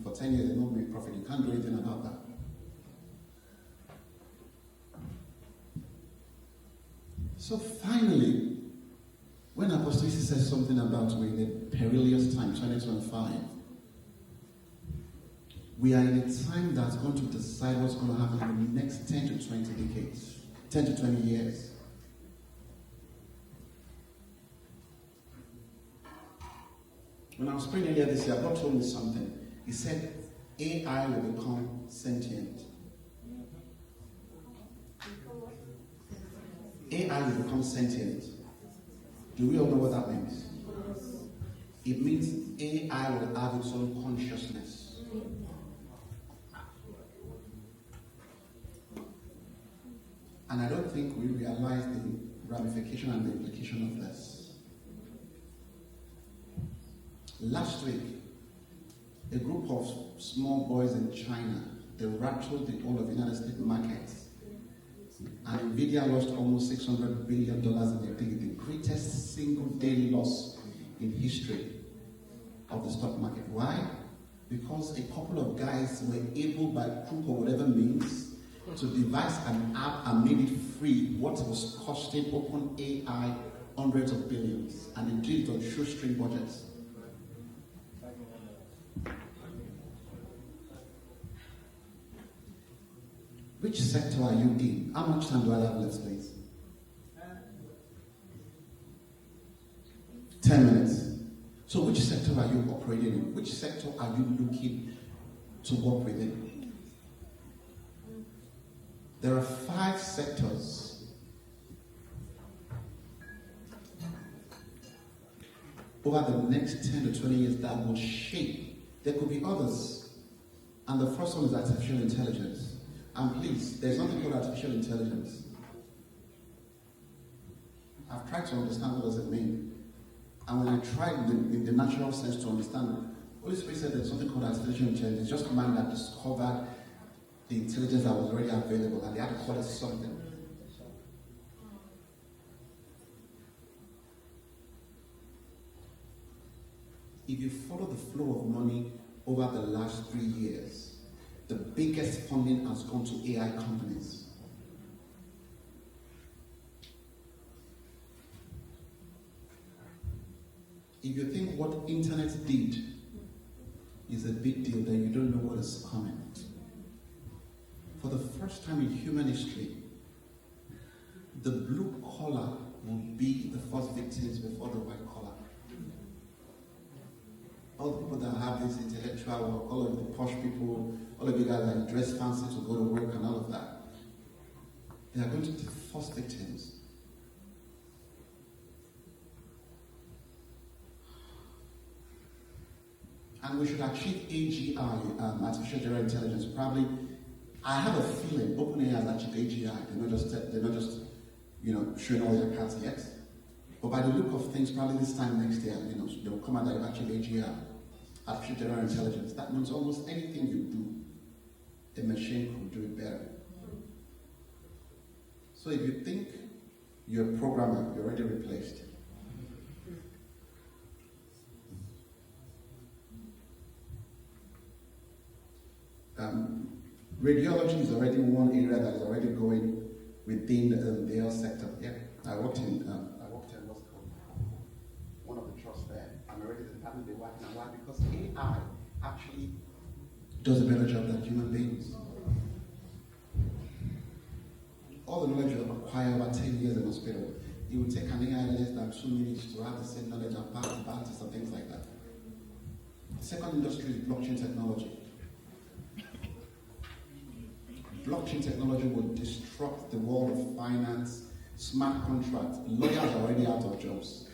for 10 years they don't make profit, you can't do anything about that. So finally, when Apostle says something about we're in a perilous time, 2025, we are in a time that's going to decide what's going to happen in the next 10 to 20 decades, 10 to 20 years. When I was praying earlier this year, God told me something. He said, AI will become sentient. AI will become sentient. Do we all know what that means? It means AI will have its own consciousness. And I don't think we realize the ramification and the implication of this. Last week, a group of small boys in China, they rattled the whole of the United States market. And Nvidia lost almost $600 billion in a day, the greatest single day loss in history of the stock market. Why? Because a couple of guys were able, by crook or whatever means, to devise an app and made it free, what was costing OpenAI hundreds of billions. And they did it on shoestring budgets. Which sector are you in? How much time do I have left, please? 10 minutes. So which sector are you operating in? Which sector are you looking to work within? There are 5 sectors over the next 10 to 20 years that will shape. There could be others. And the first one is artificial intelligence. And please, there's nothing called artificial intelligence. I've tried to understand what does it mean. And when I tried in the natural sense to understand, Holy Spirit said there's something called artificial intelligence. It's just a man that discovered the intelligence that was already available, and they had to call it something. If you follow the flow of money over the last 3 years, the biggest funding has gone to AI companies. If you think what internet did is a big deal, then you don't know what is coming. For the first time in human history, the blue collar will be the first victims before the white collar. All the people that have this intellectual work, all of the posh people, all of you guys that dress fancy to go to work and all of that, they are going to be the first victims. And we should achieve AGI, artificial general intelligence. Probably, I have a feeling OpenAI has achieved AGI. They're not just showing all their cards yet. But by the look of things, probably this time next year, they'll come out that they've achieved AGI, artificial general intelligence. That means almost anything you do, a machine could do it better. So if you think you're a programmer, you're already replaced. Radiology is already one area that is already going within the health sector. Yeah, I worked in what's called one of the trusts there. I'm already the department they're working on. Why? Because AI actually does a better job than human beings. All the knowledge you acquire over 10 years in hospital, it will take an AI less than 2 minutes to have the same knowledge and pass the battles and things like that. The second industry is blockchain technology. Blockchain technology will disrupt the world of finance, smart contracts. Lawyers are already out of jobs.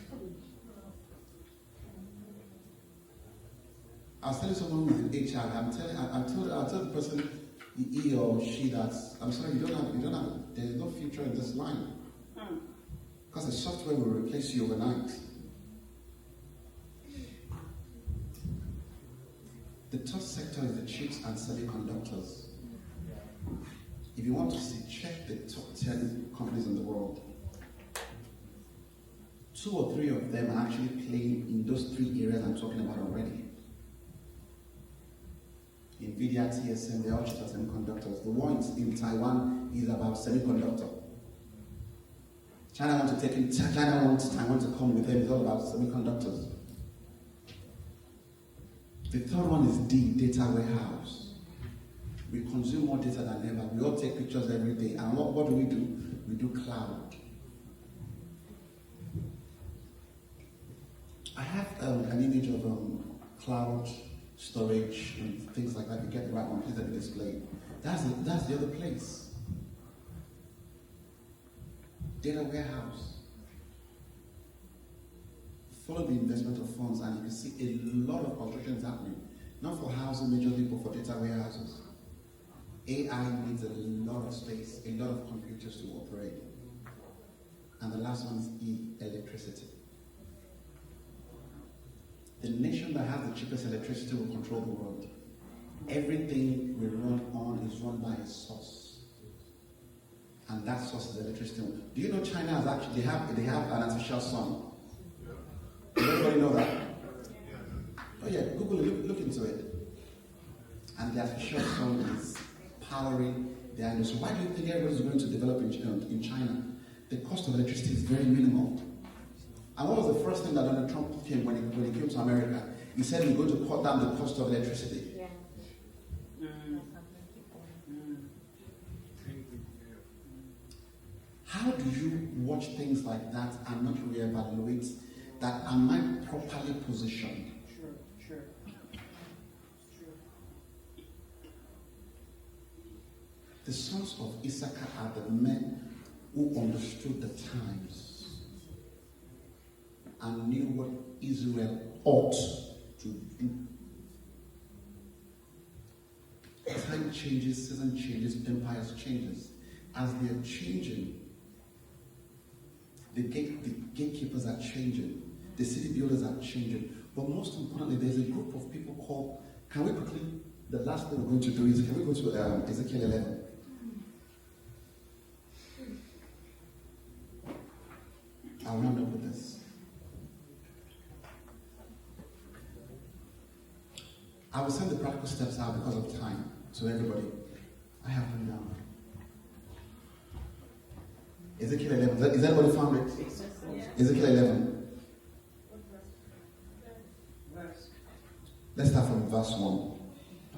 I was telling someone who's in HR, I'll tell the person, he or she, that I'm sorry, there's no future in this line. Because the software will replace you overnight. The third sector is the chips and semiconductors. If you want to see, check the top 10 companies in the world. 2 or 3 of them are actually playing in those 3 areas I'm talking about already. NVIDIA, TSM, they all chips and semiconductors. The one in Taiwan is about semiconductor. China wants Taiwan to come with them, it's all about semiconductors. The third one is data warehouse. We consume more data than ever. We all take pictures every day. And what do? We do cloud. I have an image of cloud storage and things like that. You get the right one, please let me display. That's the other place. Data warehouse. Follow the investment of funds and you can see a lot of construction is happening. Not for housing majorly, but for data warehouses. AI needs a lot of space, a lot of computers to operate. And the last one is electricity. The nation that has the cheapest electricity will control the world. Everything we run on is run by a source. And that source is electricity. Do you know China has actually, they have an artificial sun? Does everybody know that? Oh yeah, Google it, look into it. And the artificial sun is powering the industry. Why do you think everybody's going to develop in China? The cost of electricity is very minimal. And what was the first thing that Donald Trump came when he came to America? He said he's going to cut down the cost of electricity. Yeah. How do you watch things like that and not reevaluate that? Am I properly positioned? Sure. The sons of Issachar are the men who understood the times and knew what Israel ought to do. Time changes, season changes, empires changes. As they are changing, the gatekeepers are changing, the city builders are changing. But most importantly, there's a group of people called, can we quickly, the last thing we're going to do is, can we go to Ezekiel 11? I'll round up with this. steps out because of time. So everybody, I have them down. Ezekiel 11. Is anybody found it? Ezekiel 11. Let's start from verse 1.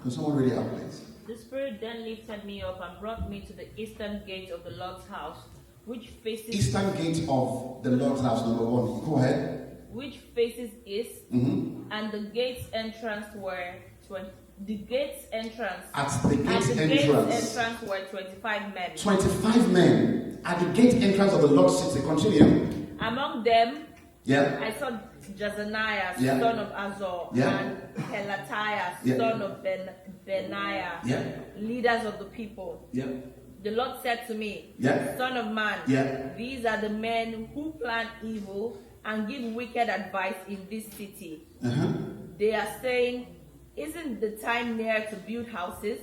Can someone read it out, please? The Spirit then lifted me up and brought me to the eastern gate of the Lord's house, which faces Eastern gate of the Lord's house, number 1. Go ahead. which faces east, and the gate's entrance were the gate's entrance. At the gate At the entrance. gate's entrance were 25 men. 25 men at the gate entrance of the Lord's city. Continue. Among them, Yeah. I saw Jezaniah, Yeah. son of Azor, Yeah. and Pelatiah, Yeah. son of Benaiah, Yeah. leaders of the people. Yeah. The Lord said to me, Yeah. Son of man, Yeah. these are the men who plan evil and give wicked advice in this city. They are saying, isn't the time near to build houses?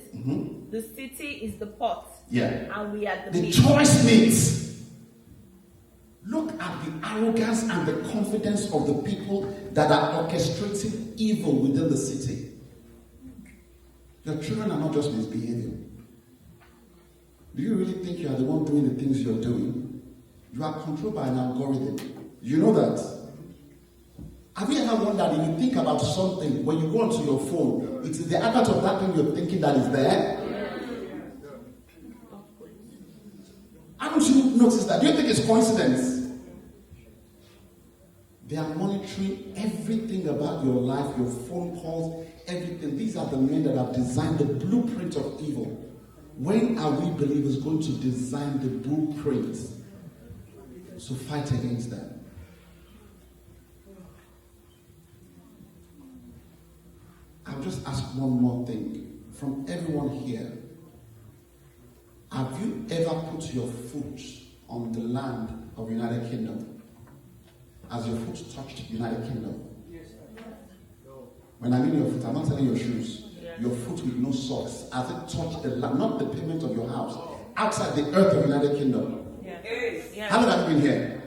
The city is the pot, Yeah. and we are the The meat. choice meat. Look at the arrogance and the confidence of the people that are orchestrating evil within the city. Your children are not just misbehaving. Do you really think you are the one doing the things you're doing? You are controlled by an algorithm. You know that? Have you ever wondered if you think about something, when you go onto your phone, it is the advert of that thing you're thinking that is there? Haven't you noticed that? Do you think it's coincidence? They are monitoring everything about your life, your phone calls, everything. These are the men that have designed the blueprint of evil. When are we believers going to design the blueprint to fight against them? I'll just ask one more thing from everyone here. Have you ever put your foot on the land of United Kingdom? Has your foot touched United Kingdom? Yes, sir. When I mean your foot, I'm not telling your shoes. Yes. Your foot with no socks. Has it touched the land, not the pavement of your house, outside the earth of United Kingdom? Yes. Yes. How long have you been here?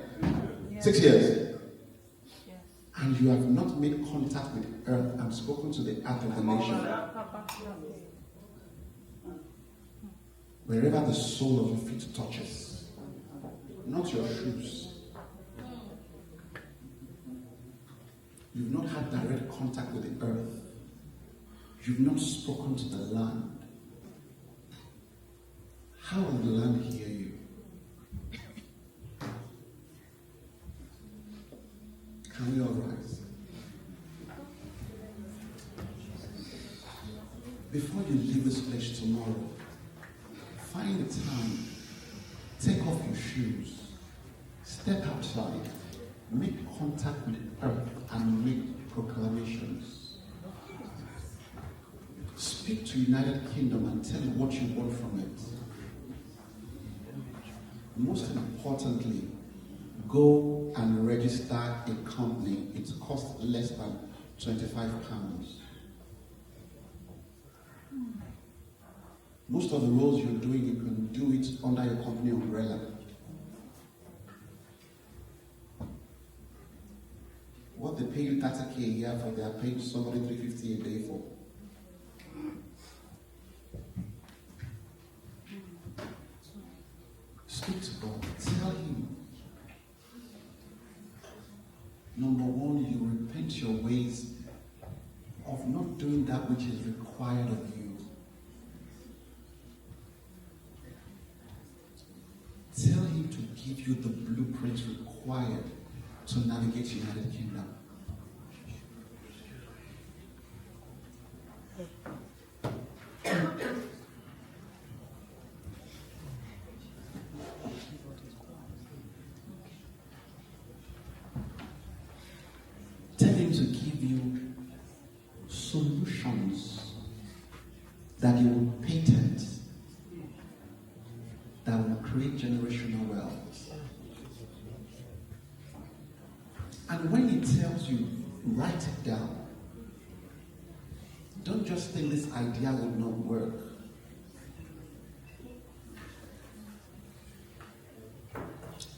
Yes. 6 years. Yes. And you have not made contact with earth and spoken to the earth of the nation. Wherever the sole of your feet touches, not your shoes. You've not had direct contact with the earth. You've not spoken to the land. How will the land hear you? Can we all rise? Before you leave this place tomorrow, find a time, take off your shoes, step outside, make contact with earth and make proclamations. Speak to United Kingdom and tell it what you want from it. Most importantly, go and register a company. It costs less than £25. Most of the roles you're doing, you can do it under your company umbrella. What they pay you 30k a year for, they are paying somebody 350 a day for. Speak to God. Tell Him. Number one, you repent your ways of not doing that which is required of you. Tell Him to give you the blueprint required to navigate United Kingdom. Tell Him to give you solutions that you will patent, that will create generational wealth. And when He tells you, write it down. Don't just think this idea will not work.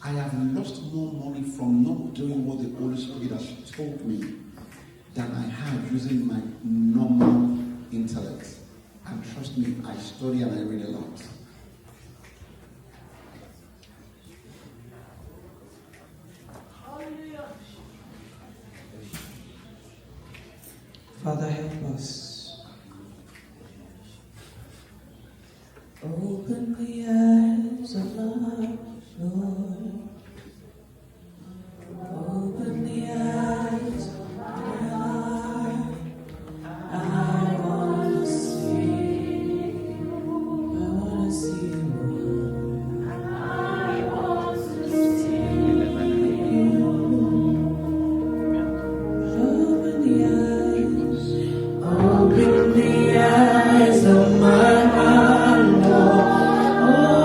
I have lost more money from not doing what the Holy Spirit has told me than I have using my normal intellect. And trust me, I study and I read a lot. Father, help us. Open the eyes of my Lord. Open the eyes of my heart. I want to see. I want to see you. I want to see you. Open the eyes. Open the eyes of my heart, Lord.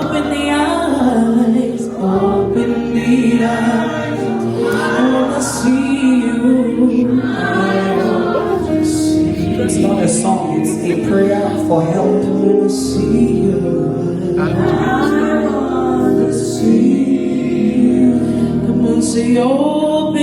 Open the eyes. Open the eyes. I want to see you. I want to see you. It's not a song, it's a prayer for help. I want to see you. I want to see you. Come on, say, open